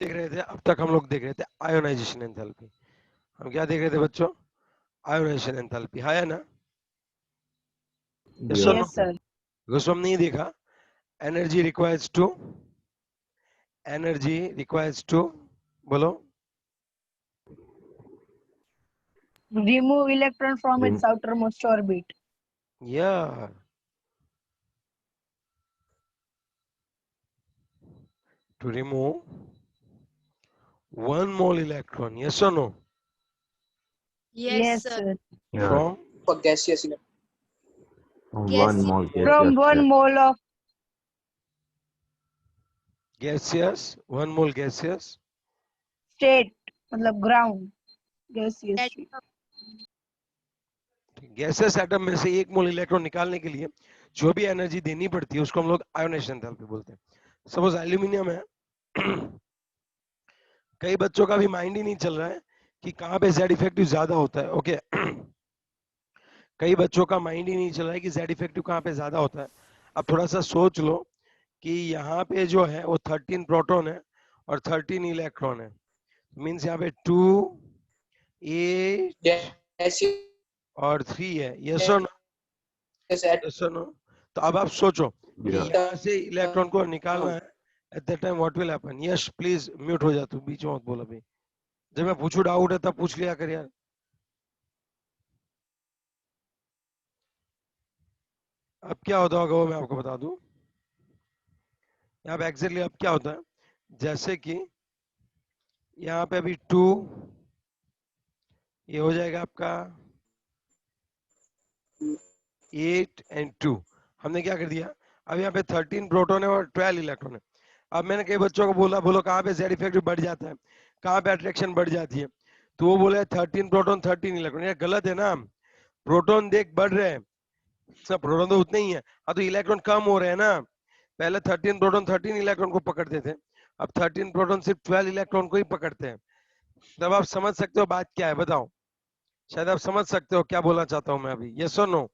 देख रहे थे अब तक? हम लोग देख रहे थे आयोनाइजेशन एंथैल्पी। हम क्या देख रहे थे बच्चों? Ionisation enthalpy. है ना? यस और नो? Yes, sir. बिकॉज हम नहीं देखा energy requires to, energy requires to, बोलो। Remove electron from its Rem- outermost orbit. या to remove 1 mole electron, yes or no? Yes, Yes, sir. sir. yes, From for gaseous electron. one Gaseous. mole gaseous From 1 state. mole of gaseous, 1 mole gaseous, state, मतलब ground, gaseous That state. Gases atom में से 1 मोल electron निकालने के लिए जो भी energy देनी पड़ती है उसको हम लोग आयोनाइजेशन एंथैल्पी बोलते हैं। सपोज एल्यूमिनियम है, कई बच्चों का भी माइंड ही नहीं चल रहा है कि कहाँ पे जेड इफेक्टिव ज्यादा होता है। ओके, कई बच्चों का माइंड ही नहीं चल रहा है कि जेड इफेक्टिव कहाँ पे ज्यादा होता है। अब थोड़ा सा सोच लो कि यहाँ पे जो है वो 13 प्रोटॉन है और 13 इलेक्ट्रॉन है, मीन्स यहाँ पे 2 8 Gaseous और 3 है। यस और नो? at यस और नो? तो अब आप सोचो कि Yeah. यहाँ से इलेक्ट्रॉन को निकालना है, at that time what will happen? Yes please mute हो जा, तू बीच में मत बोल अभी। जब मैं पूछू डाउट है तब पूछ लिया कर यार। अब क्या होता होगा वो मैं आपको बता दूं। यहाँ पे एग्जैक्टली अब क्या होता है, जैसे कि यहाँ पे अभी 2, ये हो जाएगा आपका 8 एंड 2। हमने क्या कर दिया, अब यहाँ पे 13 प्रोटॉन है और 12 इलेक्ट्रॉन है। अब मैंने कई बच्चों को बोला, बोलो कहाँ पे जेड इफेक्टिव बढ़ जाता है, कहाँ पे अट्रैक्शन बढ़ जाती है? तो वो बोले 13 प्रोटॉन 13 इलेक्ट्रॉन। ये गलत है ना, प्रोटॉन देख बढ़ रहे हैं, सब प्रोटॉन तो उतने ही है, हाँ तो इलेक्ट्रॉन कम हो रहे हैं ना। पहले 13 प्रोटॉन 13 इलेक्ट्रॉन को पकड़ते थे, अब 13 प्रोटॉन सिर्फ 12 इलेक्ट्रॉन को ही पकड़ते हैं। तब आप समझ सकते हो बात क्या है, बताओ। शायद आप समझ सकते हो क्या बोलना चाहता हूँ मैं अभी, यस और no?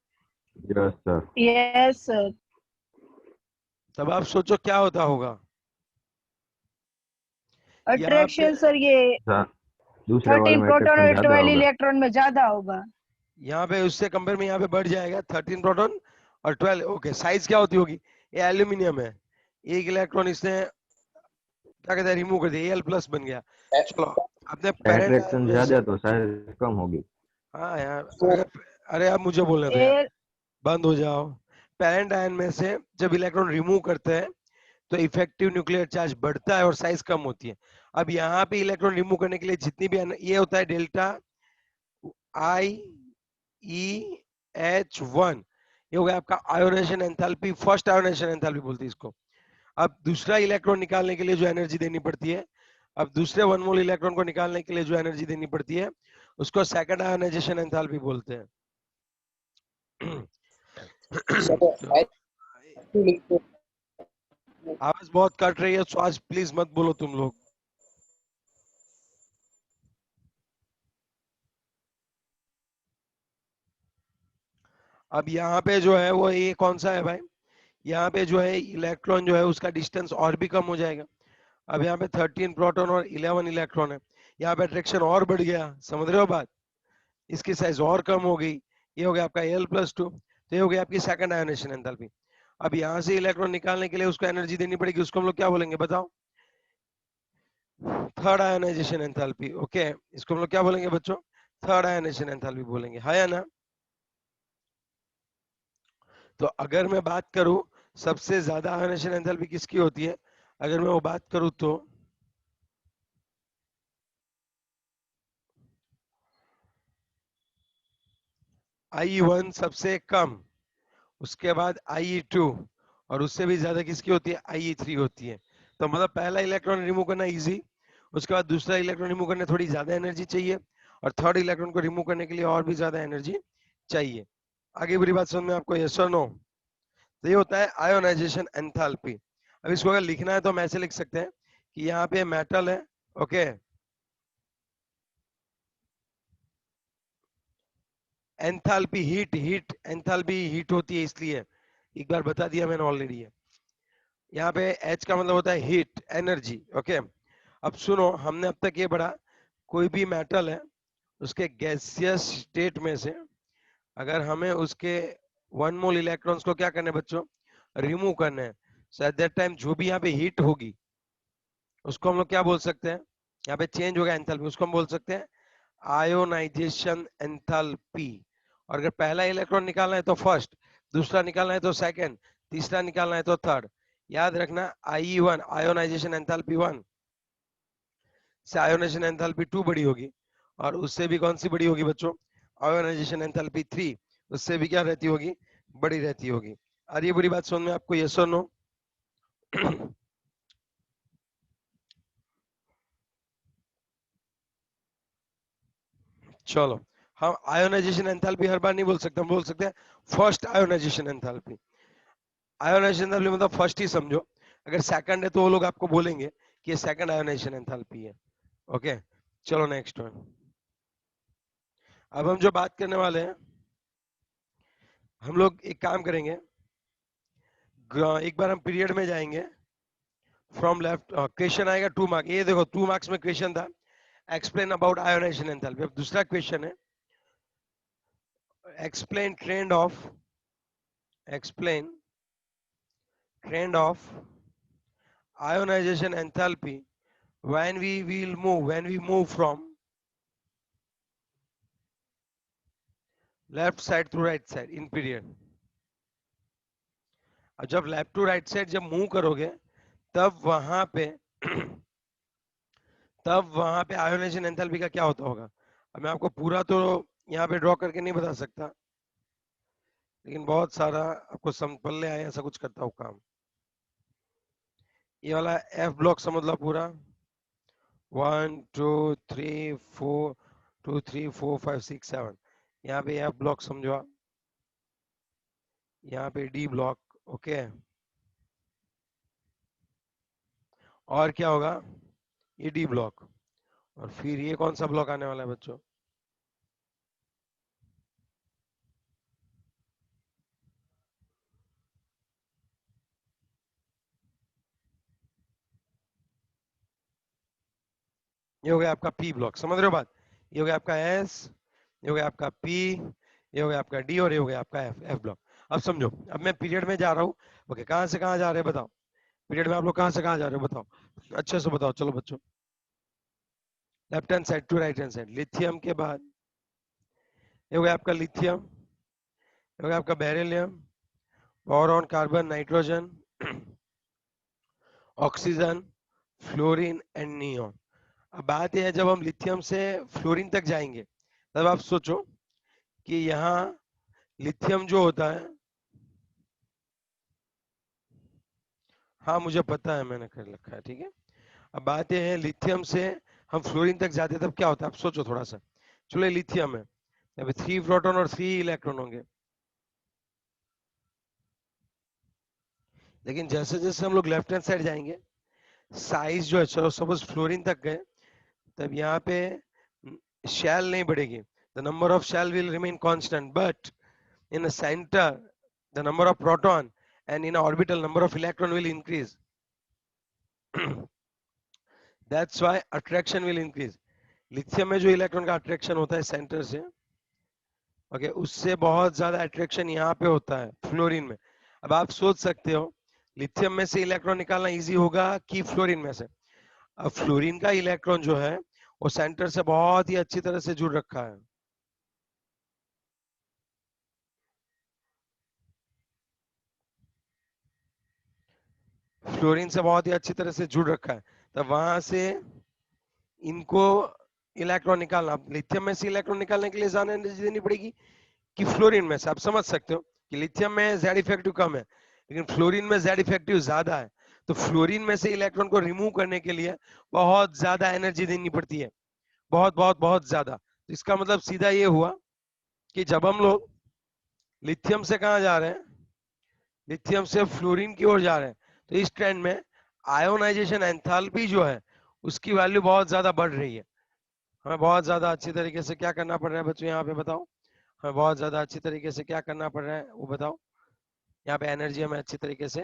Yes, sir. Yes, sir. तब आप सोचो क्या होता होगा यहाँ पे। Attraction, sir, ये Sir, दूसरे वाले 13 में प्रोटॉन attraction और ज्यादा 12 होगा। इलेक्ट्रॉन में ज्यादा होगा। यहाँ पे उससे कंपेयर में यहाँ पे बढ़ जाएगा 13 प्रोटॉन और 12। ओके, साइज क्या होती होगी? ये एल्यूमिनियम है, एक इलेक्ट्रॉन इसने क्या कहते हैं रिमूव कर दिया, Al+ बन गया। चलो अपने पेरेंट आयन Attraction में से, ज्यादा तो साइज कम होगी। हाँ यार अगर, अरे आप मुझे बोलने दो यार, Air, बंद हो जाओ। पेरेंट आयन में से जब इलेक्ट्रॉन रिमूव करते हैं तो इफेक्टिव न्यूक्लियर चार्ज बढ़ता है और साइज कम होती है। अब यहाँ पे इलेक्ट्रॉन रिमूव करने के लिए जितनी भी ये होता है डेल्टा IEH1, ये हो गया आपका ionisation enthalpy, first ionization enthalpy बोलते हैं इसको। अब दूसरा इलेक्ट्रॉन निकालने के लिए जो एनर्जी देनी पड़ती है, अब दूसरे 1 मोल इलेक्ट्रॉन को निकालने के लिए जो एनर्जी देनी पड़ती है उसको सेकंड आयोनाइजेशन एंथैल्पी बोलते हैं। so तो actually आवाज बहुत कट रही है, तो आज प्लीज मत बोलो तुम लोग। अब यहाँ पे जो है वो ये कौन सा है भाई, यहाँ पे जो है इलेक्ट्रॉन जो है उसका डिस्टेंस और भी कम हो जाएगा। अब यहाँ पे 13 प्रोटॉन और 11 इलेक्ट्रॉन है, यहाँ पे अट्रैक्शन और बढ़ गया, समझ रहे हो बात? इसकी साइज और कम हो गई, ये हो गया आपका Al+2, तो ये हो गया आपकी सेकंड आयोनाइजेशन एंथैल्पी। अब यहाँ से इलेक्ट्रॉन निकालने के लिए उसको एनर्जी देनी पड़ेगी, उसको हम लोग क्या बोलेंगे बताओ? Third ionization enthalpy. ओके, इसको हम लोग क्या बोलेंगे बच्चों? थर्ड आयोनाइजेशन एंथैल्पी बोलेंगे, है या ना? तो अगर मैं बात करूं सबसे ज्यादा आयोनाइजेशन एंथैल्पी किसकी होती है, अगर मैं वो बात करूं तो IE1 सबसे कम, उसके बाद IE2 और उससे भी ज्यादा किसकी होती है? IE3 होती है। तो मतलब पहला इलेक्ट्रॉन रिमूव करना इजी, उसके बाद दूसरा इलेक्ट्रॉन रिमूव करने थोड़ी ज्यादा एनर्जी चाहिए, और थर्ड इलेक्ट्रॉन को रिमूव करने के लिए और भी ज्यादा एनर्जी चाहिए। आगे बुरी बात समझ में आपको, यस और नो? तो ये होता है आयोनाइजेशन एंथैल्पी। अब इसको अगर लिखना है तो हम ऐसे लिख सकते हैं कि यहाँ पे मेटल है, okay, enthalpy heat, heat enthalpy heat होती है इसलिए, एक बार बता दिया मैंने ऑलरेडी है। यहाँ पे H का मतलब होता है हीट एनर्जी, ओके। अब सुनो, हमने अब तक ये पढ़ा, कोई भी मेटल है उसके गैसियस स्टेट में से अगर हमें उसके 1 मोल इलेक्ट्रॉन्स को क्या करना है बच्चों, रिमूव करना है, सो एट दैट टाइम जो भी यहाँ पे हीट होगी उसको हम लोग क्या बोल सकते हैं, यहाँ पे चेंज होगा एंथैल्पी, उसको हम बोल सकते हैं आयोनाइजेशन एंथैल्पी। और अगर पहला इलेक्ट्रॉन निकालना है तो फर्स्ट, दूसरा निकालना है तो सेकंड, तीसरा निकालना है तो थर्ड। याद रखना IE1 आयोनाइजेशन एंथैल्पी 1 से आयोनाइजेशन एंथैल्पी 2 बड़ी होगी, और उससे भी कौन सी बड़ी होगी बच्चों, आयोनाइजेशन एंथैल्पी 3 उससे भी क्या रहती होगी, बड़ी रहती होगी। आ रही है बुरी बात समझ में आपको, यस और नो? चलो, हम आयोनाइजेशन एंथैल्पी हर बार नहीं बोल सकते, हम बोल सकते हैं first ionization enthalpy. Ionisation enthalpy मतलब फर्स्ट ही समझो, अगर सेकंड है तो वो लोग आपको बोलेंगे कि ये सेकंड आयोनाइजेशन एंथैल्पी है। ओके, चलो नेक्स्ट वन। अब हम जो बात करने वाले हैं, हम लोग एक काम करेंगे, एक बार हम पीरियड में जाएंगे, फ्रॉम लेफ्ट क्वेश्चन आएगा 2 मार्क, ये देखो 2 मार्क्स में क्वेश्चन था, एक्सप्लेन अबाउट आयोनाइजेशन एंथैल्पी। अब दूसरा क्वेश्चन है, explain trend of ionization enthalpy when we move from left side to right side in period। और जब लेफ्ट टू राइट साइड जब मूव करोगे तब वहां पे आयोनाइजेशन एंथैल्पी का क्या होता होगा। अब मैं आपको पूरा तो यहाँ पे ड्रॉ करके नहीं बता सकता, लेकिन बहुत सारा आपको पल्ले आए ऐसा कुछ करता हूँ काम। ये वाला F ब्लॉक समझ लो पूरा, 1 2 3 4 2 3 4 5 6 7, यहाँ पे F ब्लॉक समझो आप, यहाँ पे D ब्लॉक। ओके, और क्या होगा, ये D ब्लॉक, और फिर ये कौन सा ब्लॉक आने वाला है बच्चों, ये हो गया आपका P ब्लॉक। समझ रहे हो बात, ये हो गया आपका S, ये हो गया आपका P, ये हो गया आपका D, और ये हो गया आपका F ब्लॉक। अब समझो, अब मैं पीरियड में जा रहा हूँ। ओके, कहाँ से कहाँ जा रहे हैं बताओ, पीरियड में आप लोग कहाँ से कहाँ जा रहे हो बताओ, अच्छे से बताओ। चलो बच्चों, left hand side to right hand side, lithium के बाद ये हो गया आपका लिथियम, ये हो गया आपका beryllium, boron, carbon, nitrogen, oxygen, fluorine and neon. अब बात यह है, जब हम लिथियम से फ्लोरीन तक जाएंगे तब आप सोचो कि यहाँ लिथियम जो होता है, हाँ मुझे पता है मैंने कर रखा है, ठीक है। अब बात यह है, लिथियम से हम फ्लोरीन तक जाते हैं तब क्या होता है, आप सोचो थोड़ा सा। चलो लिथियम है, यहाँ पे 3 प्रोटॉन और 3 इलेक्ट्रॉन होंगे, लेकिन जैसे जैसे हम लोग लेफ्ट हैंड साइड जाएंगे, साइज जो है, चलो सपोज फ्लोरीन तक गए, तब यहाँ पे शेल नहीं बढ़ेगी, the number of shell will remain constant, but in the center the number of proton and in an orbital number of electron will increase। that's why attraction will increase। Lithium में जो electron का attraction होता है centre से, okay, उससे बहुत ज्यादा attraction यहाँ पे होता है फ्लोरीन में। अब आप सोच सकते हो लिथियम में से इलेक्ट्रॉन निकालना इजी होगा कि फ्लोरीन में से। अब फ्लोरीन का इलेक्ट्रॉन जो है वो सेंटर से बहुत ही अच्छी तरह से जुड़ रखा है, फ्लोरीन से बहुत ही अच्छी तरह से जुड़ रखा है, तब वहां से इनको इलेक्ट्रॉन निकालना, लिथियम में से इलेक्ट्रॉन निकालने के लिए ज्यादा एनर्जी देनी पड़ेगी कि फ्लोरीन में से। आप समझ सकते हो कि लिथियम में जेड इफेक्टिव कम है, लेकिन फ्लोरीन में जेड इफेक्टिव ज्यादा है, तो फ्लोरीन में से इलेक्ट्रॉन को रिमूव करने के लिए बहुत ज्यादा एनर्जी देनी पड़ती है, बहुत बहुत बहुत ज्यादा। तो इसका मतलब सीधा ये हुआ कि जब हम लोग लिथियम से कहा जा रहे हैं, लिथियम से फ्लोरीन की ओर जा रहे हैं, तो इस ट्रेंड में आयोनाइजेशन एंथैल्पी जो है उसकी वैल्यू बहुत ज्यादा बढ़ रही है। हमें बहुत ज्यादा अच्छी तरीके से क्या करना पड़ रहा है बच्चों, यहाँ पे बताओ, हमें बहुत ज्यादा अच्छी तरीके से क्या करना पड़ रहा है वो बताओ। यहाँ पे एनर्जी हमें अच्छी तरीके से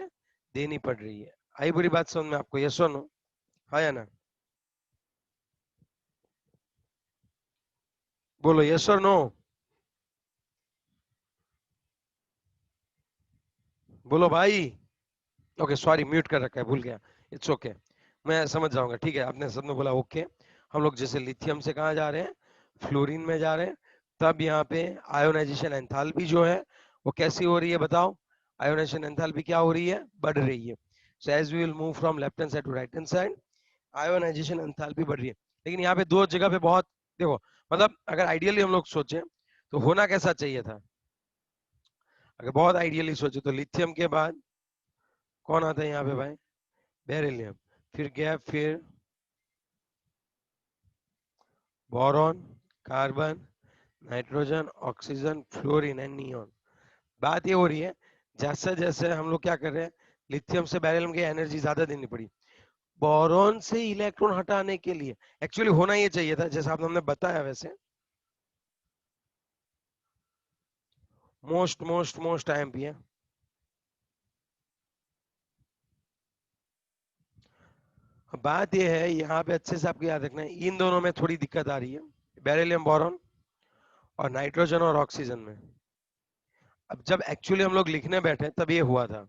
देनी पड़ रही है। आई बुरी बात समझ में आपको, यस और नो, हाँ या ना? बोलो यस और नो, बोलो भाई। ओके सॉरी म्यूट कर रखा है, भूल गया, इट्स ओके, मैं समझ जाऊंगा, ठीक है। आपने सबने बोला ओके। हम लोग जैसे लिथियम से कहाँ जा रहे हैं, फ्लोरीन में जा रहे हैं, तब यहाँ पे आयोनाइजेशन एंथैल्पी जो है वो कैसी हो रही है बताओ। आयोनाइजेशन एंथैल्पी क्या हो रही है, बढ़ रही है। So as we will move from left hand side to right hand side, ionization enthalpy बढ़ रही है। लेकिन यहाँ पे दो जगह पे बहुत, देखो मतलब अगर आइडियली हम लोग सोचे तो होना कैसा चाहिए था, अगर बहुत आइडियली सोचे तो लिथियम के बाद कौन आता है यहाँ पे भाई, बेरिलियम, फिर गैप, फिर boron, carbon, nitrogen, oxygen, fluorine and neon. बात ये हो रही है जैसे जैसे हम लोग क्या कर रहे हैं, लिथियम से बेरिलियम की एनर्जी ज्यादा देनी पड़ी, बोरॉन से इलेक्ट्रॉन हटाने के लिए। एक्चुअली होना ये चाहिए था जैसा आपने हमने बताया वैसे, मोस्ट मोस्ट मोस्ट आईएमपी है। बात ये है यहाँ पे अच्छे से आपको याद रखना है, इन दोनों में थोड़ी दिक्कत आ रही है, बेरिलियम बोरॉन और नाइट्रोजन और ऑक्सीजन में। अब जब एक्चुअली हम लोग लिखने बैठे तब ये हुआ था।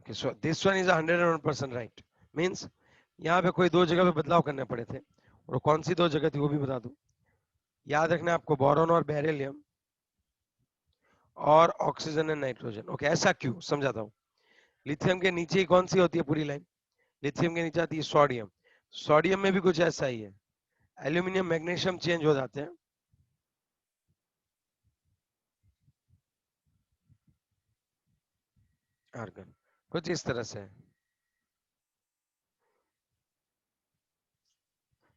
Okay, so this one is 101% right. Means यहाँ पे कोई दो जगह पे बदलाव करने पड़े थे, और कौन सी दो जगह थी वो भी बता दूं। याद रखना आपको, बोरॉन और बेरिलियम और ऑक्सीजन एंड नाइट्रोजन। ओके ऐसा क्यों, समझाता हूँ। लिथियम के नीचे ही कौन सी होती है पूरी लाइन, लिथियम के नीचे आती है सोडियम, सोडियम में भी कुछ ऐसा ही है, एल्यूमिनियम मैग्नीशियम चेंज हो जाते हैं, आर्गन, कुछ इस तरह से है।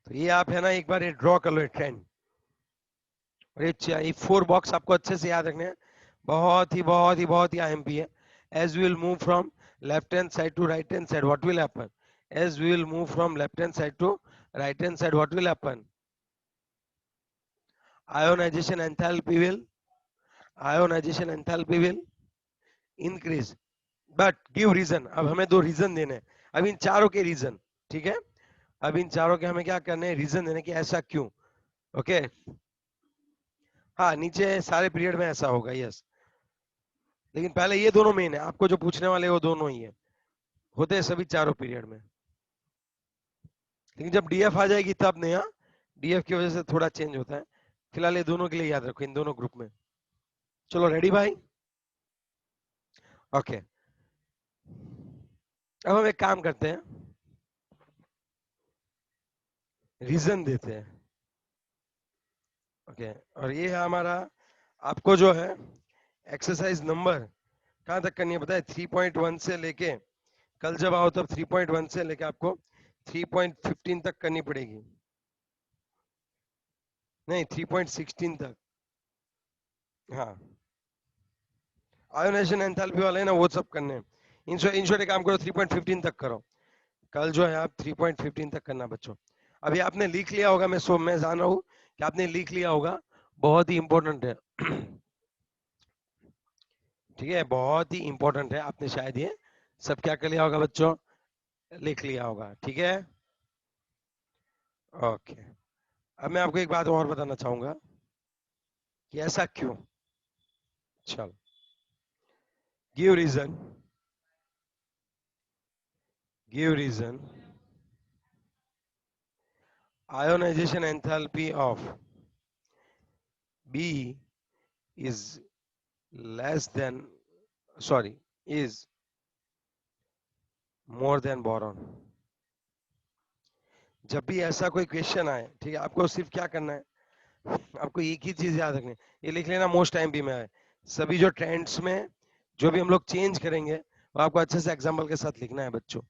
तो ये आप है ना एक बार ये ड्रॉ कर लो ट्रेंड, और ये 4 बॉक्स आपको अच्छे से याद रखने हैं, बहुत ही बहुत ही बहुत ही आईएमपी है। As we will move from left hand side to right hand side what will happen, as we will move from left hand side to right hand side what will happen, ionization enthalpy will ionization enthalpy will increase, but give reason। अब हमें दो reason देने हैं, अब इन चारों के reason, ठीक है, अब इन चारों के हमें क्या करने हैं, रीजन देने की ऐसा क्यों। ओके हाँ नीचे सारे पीरियड में ऐसा होगा, यस, लेकिन पहले ये दोनों मेन है, आपको जो पूछने वाले वो दोनों ही है, होते हैं सभी चारों पीरियड में। लेकिन जब डीएफ आ जाएगी तब नया, डीएफ की वजह से थोड़ा चेंज होता है। फिलहाल ये दोनों के लिए याद रखो, इन दोनों ग्रुप में। चलो रेडी भाई, ओके। अब हम एक काम करते हैं, रीजन देते हैं। ओके और ये है हमारा, आपको जो है एक्सरसाइज नंबर कहां तक करनी है पता है, 3.1 से लेके, कल जब आओ तब 3.1 से लेके आपको 3.15 तक करनी पड़ेगी, नहीं 3.16 तक। हाँ आयोनाइजेशन एंथैल्पी वाले है ना वो सब करने हैं। इंश्योर एक काम करो 3.15 तक करो, कल जो है आप 3.15 तक करना बच्चों। अभी आपने लिख लिया होगा, मैं जान रहा हूँ कि आपने लिख लिया होगा, बहुत ही इंपॉर्टेंट है ठीक है, बहुत ही इंपॉर्टेंट है, आपने शायद ये सब क्या कर लिया होगा बच्चों, लिख लिया होगा, ठीक है। ओके अब मैं आपको एक बात और बताना चाहूंगा कि ऐसा क्यों। चलो give reason, give reason ionization enthalpy of B is less than, sorry, is more than boron। जब भी ऐसा कोई क्वेश्चन आए, ठीक है, आपको सिर्फ क्या करना है, आपको एक ही चीज याद रखनी है, ये लिख लेना मोस्ट टाइम भी में आए, सभी जो ट्रेंड्स में जो भी हम लोग चेंज करेंगे वो आपको अच्छे से एग्जाम्पल के साथ लिखना है बच्चों।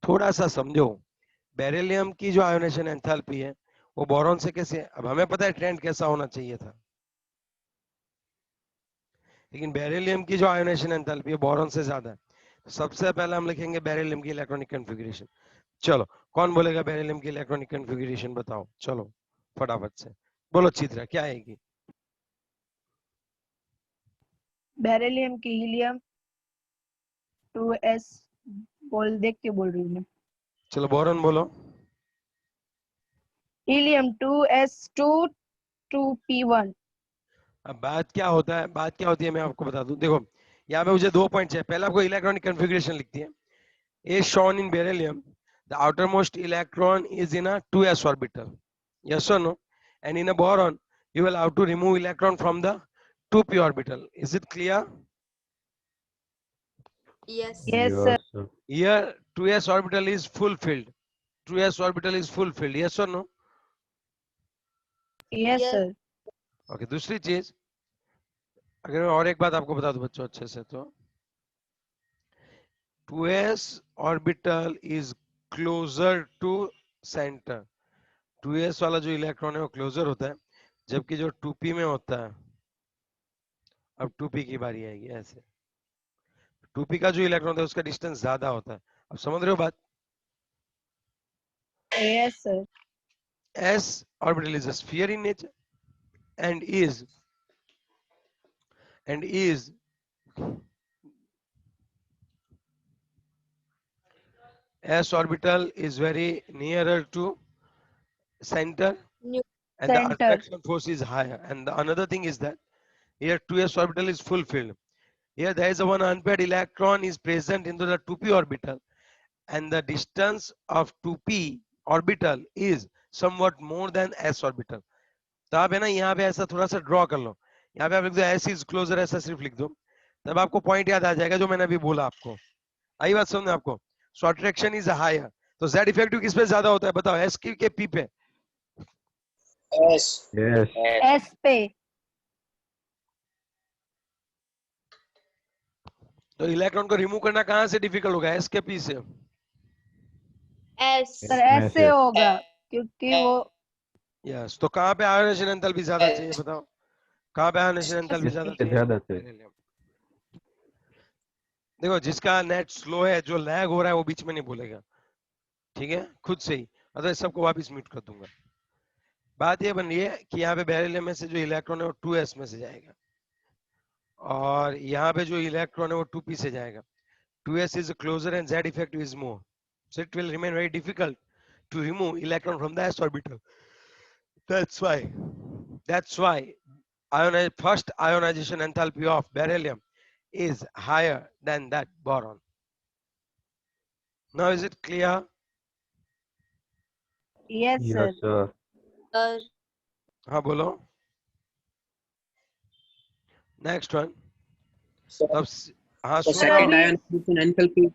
थोड़ा सा समझो, बेरिलियम की जो आयोनाइजेशन एंथैल्पी है वो बोरॉन से कैसे है? अब हमें पता है ट्रेंड कैसा होना चाहिए था, लेकिन बेरिलियम की जो आयोनाइजेशन एंथैल्पी है बोरॉन से ज्यादा है। सबसे पहले हम लिखेंगे बेरिलियम की इलेक्ट्रॉनिक कॉन्फ़िगरेशन। चलो कौन बोलेगा बेरिलियम की इलेक्ट्रॉनिक कॉन्फ़िगरेशन बताओ, चलो फटाफट से बोलो चित्रा क्या आएगी। बेरिलियम की हीलियम 2s बोल देख के बोल रही हूँ मैं. चलो बोरॉन बोलो. Helium 2s2 2p1. अब बात क्या होता है, बात क्या होती है मैं आपको बता दूं. देखो यहाँ पे मुझे 2 पॉइंट्स है. पहले आपको इलेक्ट्रॉनिक कन्फिगरेशन लिखती है. is shown in beryllium, the outermost electron is in a 2s orbital. Yes or no? And in a boron, you will have to remove electron from the 2p orbital. Is it clear? Yes. Yes, sir. Yes, sir. Here 2s orbital is fulfilled. 2s orbital is fulfilled. Yes or no? Yes, Yes. sir. Okay. दूसरी चीज, अगर मैं और एक बात आपको बता दूं बच्चों अच्छे से, तो 2s orbital is closer to center. 2s वाला जो इलेक्ट्रॉन है वो क्लोजर होता है, जबकि जो 2p में होता है, अब 2p की बारी आएगी. ऐसे 2p का जो इलेक्ट्रॉन है उसका डिस्टेंस ज्यादा होता है. अब समझ रहे हो बात? Yes, sir. s orbital is a sphere in nature and is s orbital is very nearer to center, New. and the Center. attraction force is higher. And the another thing is that here 2s orbital is fulfilled. Here there is a one unpaired electron is present into the 2p orbital, and the distance of 2p orbital is somewhat more than s orbital. तो आप है ना यहाँ पे ऐसा थोड़ा सा draw कर लो. यहाँ पे आप लिख दो s is closer, ऐसा सिर्फ लिख दो, तब आपको पॉइंट याद आ जाएगा जो मैंने अभी बोला आपको. आई बात समझ में आपको? सो अट्रैक्शन इज हायर. तो z इफेक्टिव किस पे ज्यादा होता है बताओ, s की के p पे? Yes. Yes. S पे. तो इलेक्ट्रॉन को रिमूव करना कहां से डिफिकल्ट होगा, s के p से? S. सर S से होगा क्योंकि वो यस. तो कहां पे आयोनाइजेशन एंथैल्पी ज्यादा चाहिए बताओ, कहां पे आयोनाइजेशन एंथैल्पी ज्यादा इससे चाहिए? ज्यादा से. देखो जिसका नेट स्लो है, जो लैग हो रहा है वो बीच में नहीं बोलेगा, ठीक है, खुद से ही. अदरवाइज सबको वापस म्यूट कर दूंगा. बात ये बन रही है कि यहाँ पे बेरिलियम में से जो इलेक्ट्रॉन है वो 2s में से जाएगा, और यहाँ पे जो इलेक्ट्रॉन है वो 2p से जाएगा. 2s is closer and z effective is more, so it will remain very difficult to remove electron from the s orbital. That's why first ionization enthalpy of beryllium is higher than that boron. Now is it clear? yes, sir. Yes, sir. Sir. हाँ बोलो. Next one. So, तब हाँ so सुन second रहा हूँ. ionization enthalpy.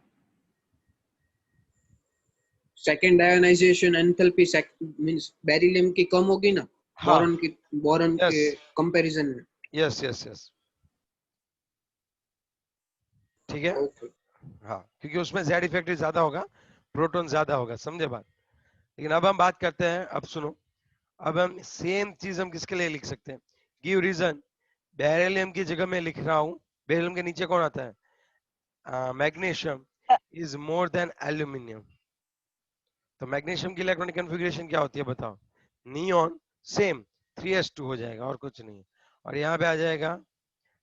Second ionization enthalpy means beryllium की कम होगी ना, हाँ. boron Yes. के comparison में. Yes. ठीक है. Okay. हाँ, क्योंकि उसमें z इफेक्टिव ज्यादा होगा, प्रोटॉन ज्यादा होगा. समझे बात? लेकिन अब हम बात करते हैं, अब सुनो, अब हम सेम चीज हम किसके लिए लिख सकते हैं? Give reason. बेरिलियम की जगह मैं लिख रहा हूँ, बेरिलियम के नीचे कौन आता है? Magnesium is more than aluminium. तो मैग्नीशियम की इलेक्ट्रॉनिक कॉन्फ़िगरेशन क्या होती है बताओ? नियॉन सेम 3s2 हो जाएगा और कुछ नहीं. और यहाँ पे आ जाएगा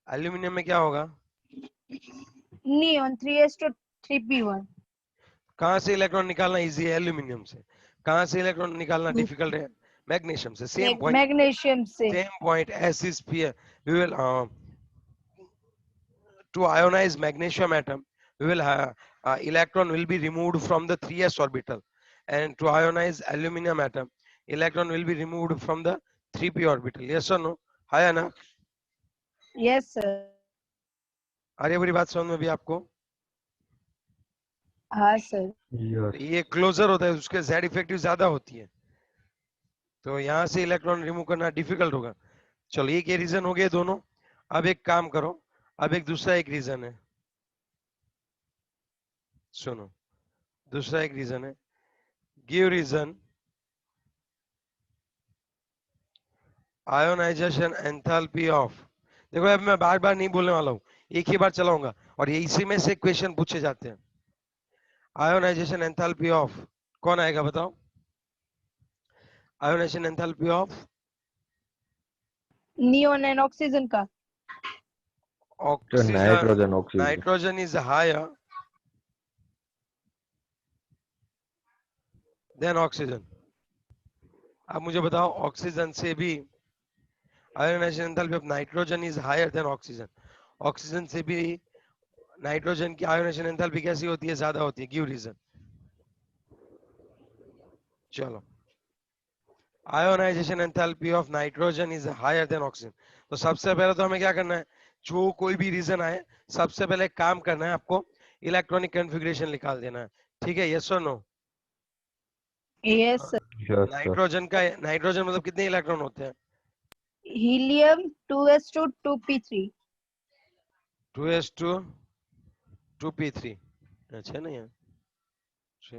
एल्यूमिनियम में क्या होगा? Neon 3s to 3p1. कहां से इलेक्ट्रॉन निकालना इजी है? एल्यूमिनियम से. कहां से इलेक्ट्रॉन निकालना डिफिकल्ट है? मैग्नीशियम से. सेम पॉइंट, Magnesium से. same point as is here. We will to ionize magnesium atom, we will electron will be removed from the 3s orbital, and to ionize aluminum atom, electron will be removed from the 3p orbital. Yes or no? है ना? Yes, sir. आ रही है पूरी बात समझ में भी आपको? हाँ सर. Yes. ये क्लोजर होता है, उसके z इफेक्टिव ज्यादा होती है, तो यहाँ से इलेक्ट्रॉन रिमूव करना डिफिकल्ट होगा. चलो एक ये रीजन हो गए दोनों. अब एक काम करो, अब एक दूसरा एक रीजन है, सुनो. दूसरा एक रीजन है. Give reason ionization enthalpy of. देखो अब मैं बार बार नहीं बोलने वाला हूँ, एक ही बार चलाऊंगा, और ये इसी में से क्वेश्चन पूछे जाते हैं. आयोनाइजेशन एंथैल्पी ऑफ कौन आएगा बताओ? Ionisation enthalpy of Neon and oxygen का. So nitrogen oxygen. nitrogen is higher than oxygen. अब मुझे बताओ ऑक्सीजन से भी ionization enthalpy of nitrogen is higher than oxygen. Oxygen से भी नाइट्रोजन की आयोनाइजेशन एंथैल्पी कैसी होती है, ज्यादा होती है, गिव रीजन। चलो, ionization enthalpy of nitrogen is higher than oxygen. तो सबसे पहले तो हमें क्या करना है, जो कोई भी रीजन आए सबसे पहले एक काम करना है, आपको इलेक्ट्रॉनिक कॉन्फ़िगरेशन निकाल देना है। ठीक है, यस और no? Yes, sir. Yes, sir. Nitrogen मतलब कितने इलेक्ट्रॉन होते हैं? Helium 2s2 2p3. 2s2 2p3। अच्छा नहीं है, अच्छा।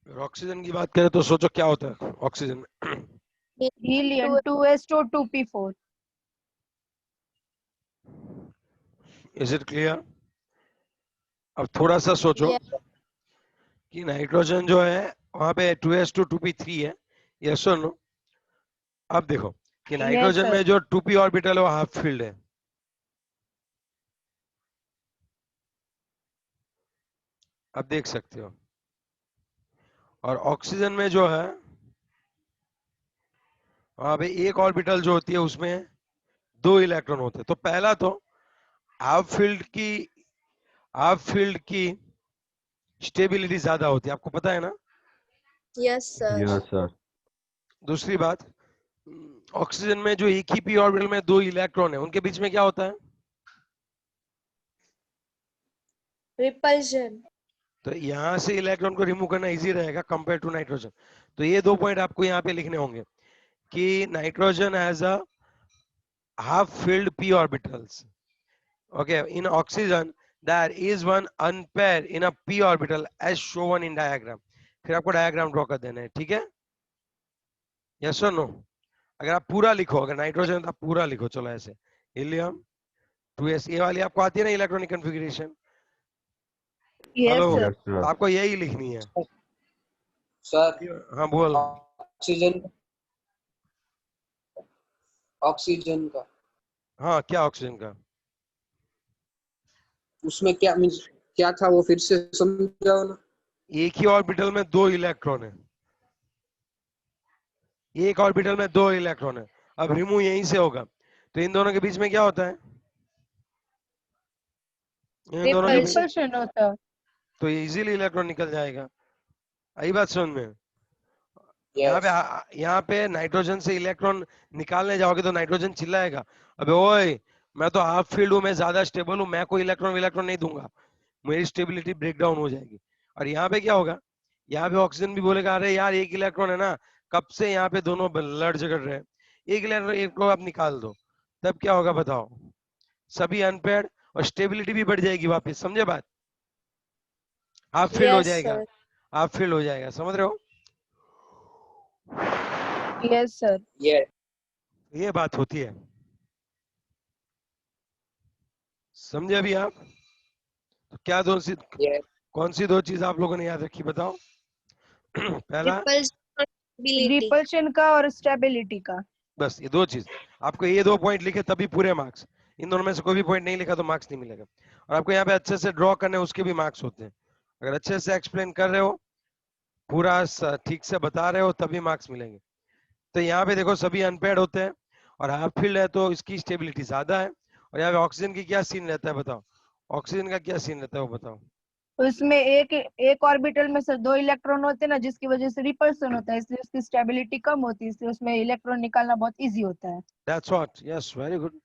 अगर ऑक्सीजन की बात करें तो सोचो क्या होता है ऑक्सीजन में। Helium 2s2 2p4. Is it clear? अब थोड़ा सा सोचो Yes. कि नाइट्रोजन जो है वहां पे 2s2 2p3 है, यस और नो? अब देखो कि Yes, नाइट्रोजन sir. में जो 2p ऑर्बिटल है वो हाफ फील्ड है, अब देख सकते हो। और ऑक्सीजन में जो है वहां पे एक ऑर्बिटल जो होती है उसमें 2 इलेक्ट्रॉन होते हैं। तो पहला तो हाफ फील्ड की स्टेबिलिटी ज्यादा होती है, आपको पता है ना? Yes, sir. Yes, sir. दूसरी बात, ऑक्सीजन में जो एक ही पी ऑर्बिटल में 2 इलेक्ट्रॉन है उनके बीच में क्या होता है? Repulsion. तो यहाँ से इलेक्ट्रॉन को रिमूव करना इजी रहेगा कंपेयर टू नाइट्रोजन। तो ये 2 पॉइंट आपको यहाँ पे लिखने होंगे कि nitrogen has a half filled p orbitals. Okay, in oxygen there is one unpair in a p orbital as shown in diagram. फिर आपको डायग्राम ड्रॉ कर देना है, ठीक है? यस और नो? अगर आप पूरा लिखो, अगर नाइट्रोजन तो आप पूरा लिखो, चलो ऐसे हीलियम 2s, ये वाली आपको आती है ना electronic configuration? Yes, hello, sir. Yes, तो sir. आपको यही लिखनी है। सर हाँ बोल। ऑक्सीजन ऑक्सीजन का हाँ, क्या ऑक्सीजन का? उसमें क्या मीन्स क्या था वो फिर से समझाओ ना। एक ही ऑर्बिटल में 2 इलेक्ट्रॉन है, एक ऑर्बिटल में 2 इलेक्ट्रॉन है। अब रिमूव यहीं से होगा, तो इन दोनों के बीच में क्या होता है? इन दोनों के बीच Repulsion होता है. तो इजीली इलेक्ट्रॉन निकल जाएगा। आई बात समझ में? यहाँ यस पे यहाँ पे नाइट्रोजन से इलेक्ट्रॉन निकालने जाओगे तो नाइट्रोजन चिल्लाएगा, अबे ओए मैं तो हाफ फील्ड हूँ, मैं ज्यादा स्टेबल हूँ, मैं कोई इलेक्ट्रॉन नहीं दूंगा, मेरी स्टेबिलिटी ब्रेक डाउन हो जाएगी। और यहाँ पे क्या होगा, यहाँ पे ऑक्सीजन भी बोलेगा अरे यार एक इलेक्ट्रॉन है ना, कब से यहाँ पे दोनों लड़ झगड़ रहे हैं, एक इलेक्ट्रॉन एक को आप निकाल दो, तब क्या होगा बताओ? सभी अनपेयर्ड और स्टेबिलिटी भी बढ़ जाएगी वापस, समझे बात? हाफ फील्ड हो Yes, जाएगा, sir. हाफ फील्ड हो जाएगा, समझ रहे हो? Yes, sir. यस ये बात होती है, समझे अभी आप? तो क्या यस कौन सी 2 चीज आप लोगों ने याद रखी बताओ? पहला, Repulsion और stability. Repulsion का और stability का. बस ये 2 चीज, आपको ये 2 पॉइंट लिखे तभी पूरे मार्क्स, इन दोनों में से कोई भी पॉइंट नहीं लिखा तो मार्क्स नहीं मिलेगा। और आपको यहाँ पे अच्छे से ड्रॉ करने उसके भी मार्क्स होते हैं, अगर अच्छे से एक्सप्लेन कर रहे हो, पूरा ठीक से बता रहे हो, तभी मार्क्स मिलेंगे। तो यहाँ पे देखो सभी अनपेयर्ड होते हैं और हाफ फील्ड है तो इसकी स्टेबिलिटी ज्यादा है। और यहाँ पे ऑक्सीजन की क्या सीन रहता है बताओ? ऑक्सीजन का क्या सीन रहता है वो बताओ? उसमें एक ऑर्बिटल में सिर्फ 2 इलेक्ट्रॉन होते हैं ना, जिसकी वजह से रिपल्सन होता है, इसलिए उसकी स्टेबिलिटी कम होती है, इसलिए उसमें इलेक्ट्रॉन निकालना बहुत इजी होता है. That's what, yes very good.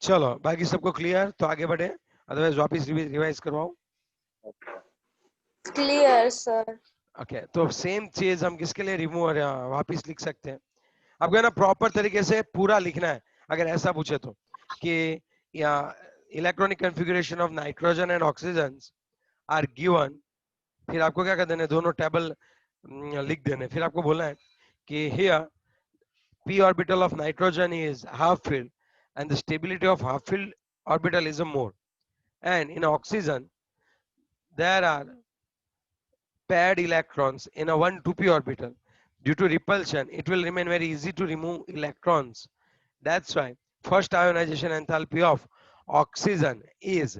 चलो बाकी सबको क्लियर, तो आगे बढ़े, अदरवाइज वापस रिवाइज करवाओ। Clear, sir. ओके, तो सेम चीज हम किसके लिए रिमूव और वापस लिख सकते हैं? आपको है ना प्रॉपर तरीके से पूरा लिखना है, अगर ऐसा पूछे तो, कि या electronic configuration of nitrogen and oxygen are given, फिर आपको क्या कर देना है, दोनों टेबल लिख देने, फिर आपको बोलना है कि here p orbital of nitrogen is half filled and the stability of half filled orbital is a more, and in oxygen there are paired electrons in a 1 2p orbital due to repulsion it will remain very easy to remove electrons. That's why first ionization enthalpy of oxygen is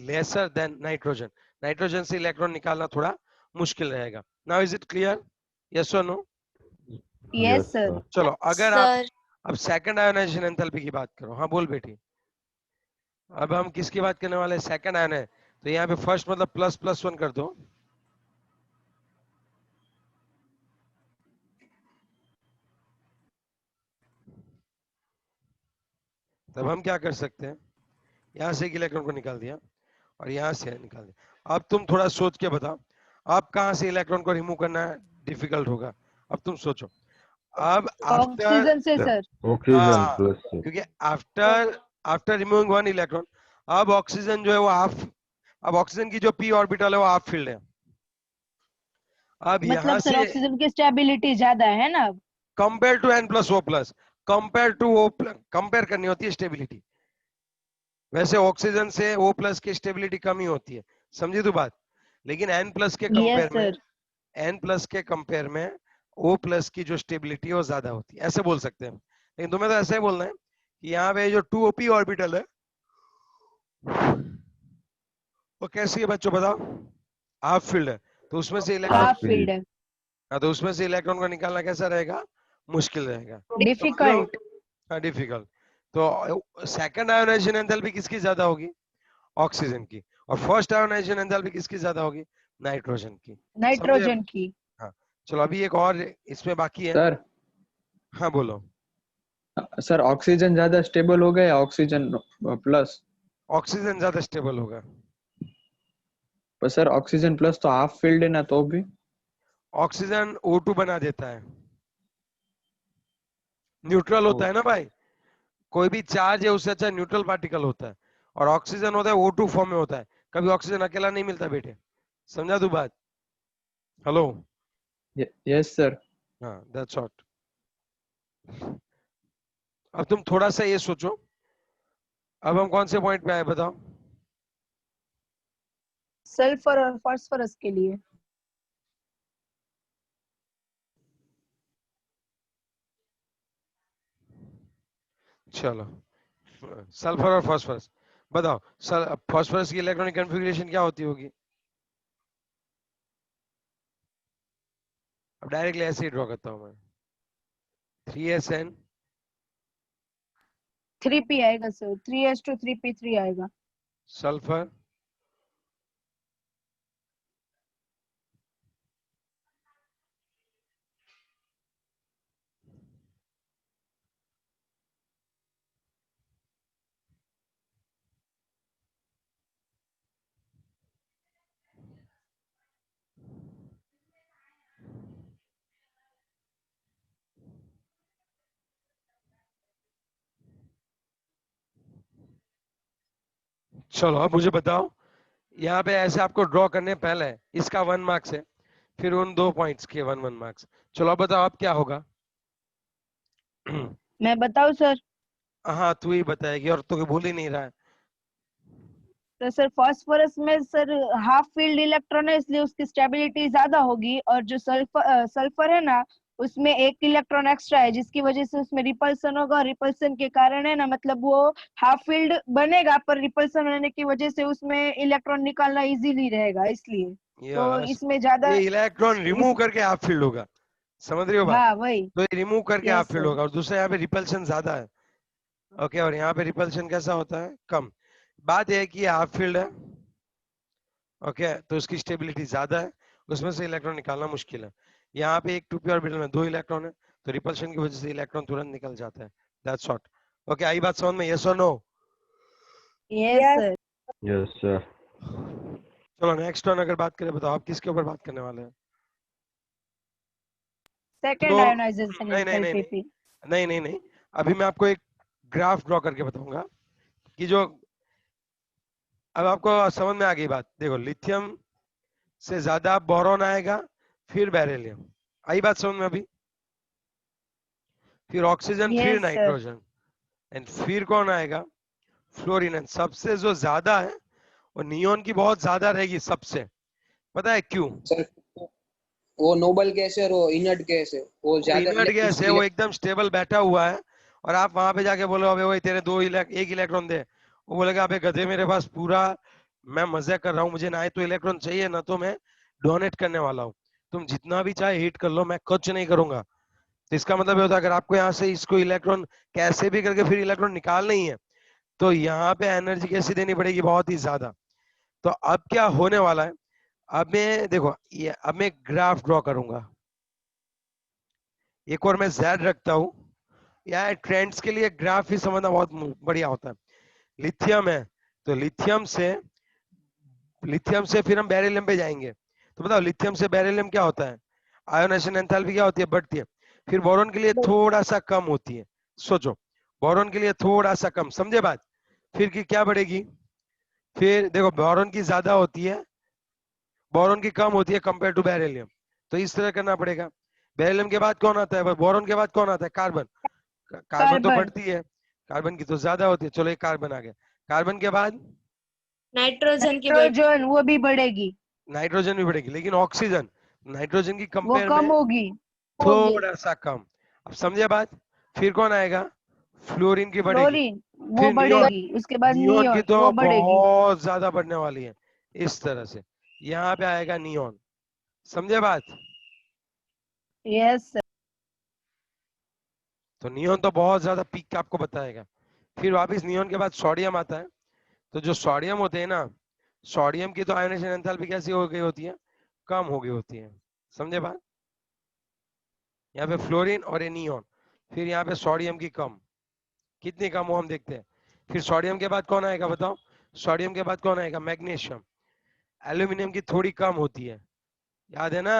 lesser than nitrogen. Nitrogen से electron निकालना थोड़ा मुश्किल रहेगा. Now is it clear? Yes or no? Yes, sir. चलो अगर आप Sir, अब second ionisation enthalpy की बात करो. हाँ बोल बेटी. अब हम किसकी बात करने वाले हैं? सेकंड आयन है तो यहाँ पे फर्स्ट मतलब प्लस प्लस वन कर दो. तब हम क्या कर सकते हैं? यहाँ से एक इलेक्ट्रॉन को निकाल दिया और यहाँ से निकाल दिया. अब तुम थोड़ा सोच के बताओ आप कहाँ से इलेक्ट्रॉन को रिमूव करना डिफिकल्ट होगा. अब तुम सोचो. अब आफ्टर ऑक्सीजन से सर. ऑक्सीजन प्लस से. क्योंकि आफ्टर रिमूविंग वन इलेक्ट्रॉन अब ऑक्सीजन जो है वो हाफ. अब ऑक्सीजन की जो p ऑर्बिटल है वो हाफ फील्ड है. अब यहाँ मतलब सर से ऑक्सीजन की स्टेबिलिटी ज्यादा है ना. Compare to n plus O plus, compare to O plus, compare करनी होती है स्टेबिलिटी. वैसे ऑक्सीजन से O प्लस की स्टेबिलिटी कम ही होती है. समझी तू बात? लेकिन N प्लस के कंपेयर यस में सर. N प्लस के कंपेयर में O प्लस की जो स्टेबिलिटी है वो ज्यादा होती है. ऐसे बोल सकते हैं. लेकिन तुम्हें तो ऐसे ही बोलना है कि यहाँ पे जो 2p ऑर्बिटल है वो कैसी है बच्चों बताओ? हाफ फील्ड है. तो उसमें से इलेक्ट्रॉन हाफ फील्ड है. हाँ तो उसमें से इलेक्ट्रॉन को निकालना कैसा रहेगा? मुश्किल रहेगा. डिफिकल्ट. हाँ डिफिकल्ट. तो सेकंड आयोनाइजेशन एंथैल्पी किसकी ज्यादा होगी? ऑक्सीजन की. और फर्स्ट आयोनाइजेशन एंथैल्पी किसकी ज्यादा होगी? नाइट्रोजन की. नाइट्रोजन की. हाँ चलो अभी एक और इसमें बाकी है. सर. हाँ बोलो. सर ऑक्सीजन ज्यादा स्टेबल होगा या ऑक्सीजन प्लस? ऑक्सीजन ज्यादा स्टेबल होगा. पर सर ऑक्सीजन प्लस तो हाफ फील्ड है ना, तो भी ऑक्सीजन O2 बना देता है. न्यूट्रल होता है ना भाई. कोई भी चार्ज है उससे अच्छा न्यूट्रल पार्टिकल होता है. और ऑक्सीजन होता है O2 फॉर्म में होता है. कभी ऑक्सीजन अकेला नहीं मिलता बेटे. समझा तू बात? हेलो. Yes sir. हाँ दैट्स व्हाट. अब तुम थोड़ा सा ये सोचो. अब हम कौन से पॉइंट पे आए बताओ? सल्फर और फास्फोरस के लिए. चलो सल्फर और फास्फोरस बताओ. फास्फोरस की इलेक्ट्रॉनिक कॉन्फ़िगरेशन क्या होती होगी? अब डायरेक्टली ऐसे ही ड्रॉ करता हूं मैं. 3SN 3p आएगा सर. 3s2 3p3 आएगा. सल्फर चलो अब मुझे बताओ. यहाँ पे ऐसे आपको ड्रॉ करने पहले इसका 1 मार्क्स है, फिर उन 2 पॉइंट्स के 1 मार्क्स. चलो अब बताओ अब क्या होगा? मैं बताऊं सर? हाँ तू ही बताएगी और तो भूल ही नहीं रहा है. तो सर फास्फोरस में सर हाफ फील्ड इलेक्ट्रॉन है इसलिए उसकी स्टेबिलिटी ज्यादा होगी. और जो सल्फर है ना उसमें एक इलेक्ट्रॉन एक्स्ट्रा है जिसकी वजह से उसमें रिपल्सन होगा. रिपल्सन के कारण है ना मतलब वो हाफ फील्ड बनेगा पर रिपल्सन होने की वजह से उसमें इलेक्ट्रॉन निकालना इजीली रहेगा इसलिए. तो इसमें ज्यादा ये इलेक्ट्रॉन रिमूव करके हाफ फील्ड होगा. समझ रही हो बात? हाँ वही. तो ये रिमूव करके Yes, हाफ फील्ड sir. होगा. और दूसरा यहाँ पे रिपल्शन ज्यादा है. ओके. और यहाँ पे रिपल्शन कैसा होता है? कम. बात यह है कि हाफ फील्ड है. ओके तो उसकी स्टेबिलिटी ज्यादा है, उसमें से इलेक्ट्रॉन निकालना मुश्किल है. यहाँ पे एक 2p ऑर्बिटल में 2 इलेक्ट्रॉन है तो रिपल्शन की वजह से इलेक्ट्रॉन तुरंत निकल जाता है. That's what. ओके आई बात समझ में? यस और no? Yes sir. Yes sir. चलो नेक्स्ट वन अगर बात करें बताओ आप किसके ऊपर बात करने वाले हैं? सेकंड तो आयोनाइजेशन नहीं. नहीं अभी मैं आपको एक ग्राफ ड्रॉ करके बताऊंगा कि जो अब आपको समझ में आ गई बात. देखो लिथियम से ज्यादा बोरॉन आएगा, फिर बेरिलियम. आई बात समझ में अभी? फिर ऑक्सीजन, Yes, फिर sir. नाइट्रोजन एंड फिर कौन आएगा? फ्लोरीन. एंड सबसे जो ज्यादा है वो नियोन की बहुत ज्यादा रहेगी सबसे. पता है क्यों? Sir, वो नोबल गैस है और वो इनर्ट गैस है, वो ज्यादा इनर्ट गैस है, वो एकदम स्टेबल बैठा हुआ है, और आप वहां पे जाके बोलो अबे वही तेरे एक इलेक्ट्रॉन दे, वो बोलेगा अबे गधे मेरे पास पूरा, मैं मजे कर रहा हूँ, मुझे ना तो इलेक्ट्रॉन चाहिए ना तो मैं डोनेट करने वाला हूँ, तुम जितना भी चाहे हीट कर लो, मैं कुछ नहीं करूंगा। तो इसका मतलब ये होता है अगर आपको यहाँ से इसको इलेक्ट्रॉन कैसे भी करके फिर इलेक्ट्रॉन निकालना ही है, तो यहाँ पे एनर्जी कैसी देनी पड़ेगी, बहुत ही ज्यादा। तो अब क्या होने वाला है, अब मैं देखो ये अब मैं ग्राफ ड्रॉ करूंगा, एक और मैं Z रखता हूं, यार ट्रेंड्स के लिए ग्राफ ही समझना बहुत बढ़िया होता है। लिथियम है, तो लिथियम से फिर हम बेरिलियम पे जाएंगे, तो बताओ लिथियम से बेरिलियम क्या होता है, आयोनाइजेशन एंथैल्पी क्या होती है, बढ़ती है। फिर बोरॉन के लिए थोड़ा सा कम होती है, सोचो बोरॉन के लिए थोड़ा सा कम, समझे बात। फिर की क्या बढ़ेगी, फिर देखो बोरॉन की ज्यादा होती है, बोरॉन की कम होती है कंपेयर टू बेरिलियम, तो इस तरह करना पड़ेगा। बेरिलियम के बाद कौन आता है, बोरॉन के बाद कौन आता है, कार्बन। कार्बन तो कार्बन। बढ़ती है, कार्बन की तो ज्यादा होती है, चलो एक कार्बन आ गया। कार्बन के बाद नाइट्रोजन की बढ़ नाइट्रोजन वो भी बढ़ेगी, नाइट्रोजन भी बढ़ेगी, लेकिन ऑक्सीजन नाइट्रोजन की वो कंपेयर कम में होगी। थोड़ा सा कम। अब समझे बात। फिर कौन आएगा, फ्लोरीन की बढ़ेगी। फ्लोरीन वो फिर नियोन, बढ़ेगी, उसके बाद नियोन की नियोन तो वो बढ़ेगी। बहुत ज्यादा बढ़ने वाली है, इस तरह से यहाँ पे आएगा नियोन, समझे बात। Yes sir. तो नियोन तो बहुत ज्यादा पीक आपको बताएगा। फिर वापस नियोन के बाद सोडियम आता है, तो जो सोडियम होते हैं ना, सोडियम की तो आयनाइजेशन एंथैल्पी कैसी हो गई होती है, कम हो गई होती है, समझे बात। यहाँ पे फ्लोरीन और नियोन, फिर यहाँ पे सोडियम की कम, कितनी कम हो हम देखते हैं। फिर सोडियम के बाद कौन आएगा बताओ, सोडियम के बाद कौन आएगा, मैग्नीशियम। एल्यूमिनियम की थोड़ी कम होती है, याद है ना।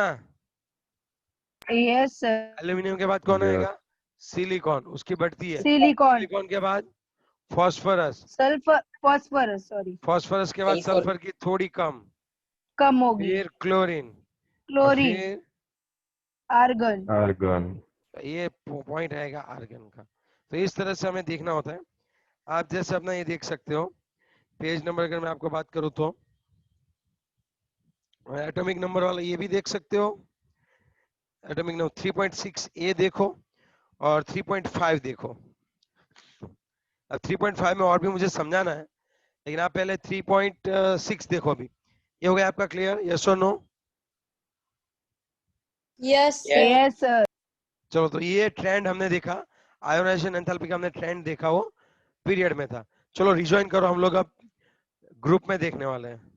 Yes sir. एल्यूमिनियम के बाद कौन Yes. आएगा, सिलिकॉन, उसकी बढ़ती है। सिलिकॉन, सिलिकॉन के बाद phosphorus, sulphur, phosphorus sorry, phosphorus के बाद सल्फर सल्फर की थोड़ी कम, कम होगी। फिर क्लोरीन, और क्लोरीन, फिर आर्गन। Argon. ये पॉइंट आएगा आर्गन का। तो इस तरह से हमें देखना होता है। आप जैसे अपना ये देख सकते हो, पेज नंबर अगर मैं आपको बात करूं तो एटॉमिक नंबर वाला ये भी देख सकते हो, एटॉमिक नंबर 3.6 ए देखो और 3.5 देखो। अब 3.5 में और भी मुझे समझाना है, लेकिन आप पहले 3.6 देखो। अभी ये हो गया आपका क्लियर, यस और no. Yes sir yes sir. चलो, तो ये ट्रेंड हमने देखा, आयोनाइजेशन एंथैल्पी का हमने ट्रेंड देखा, वो पीरियड में था। चलो रिजॉइन करो, हम लोग अब ग्रुप में देखने वाले हैं।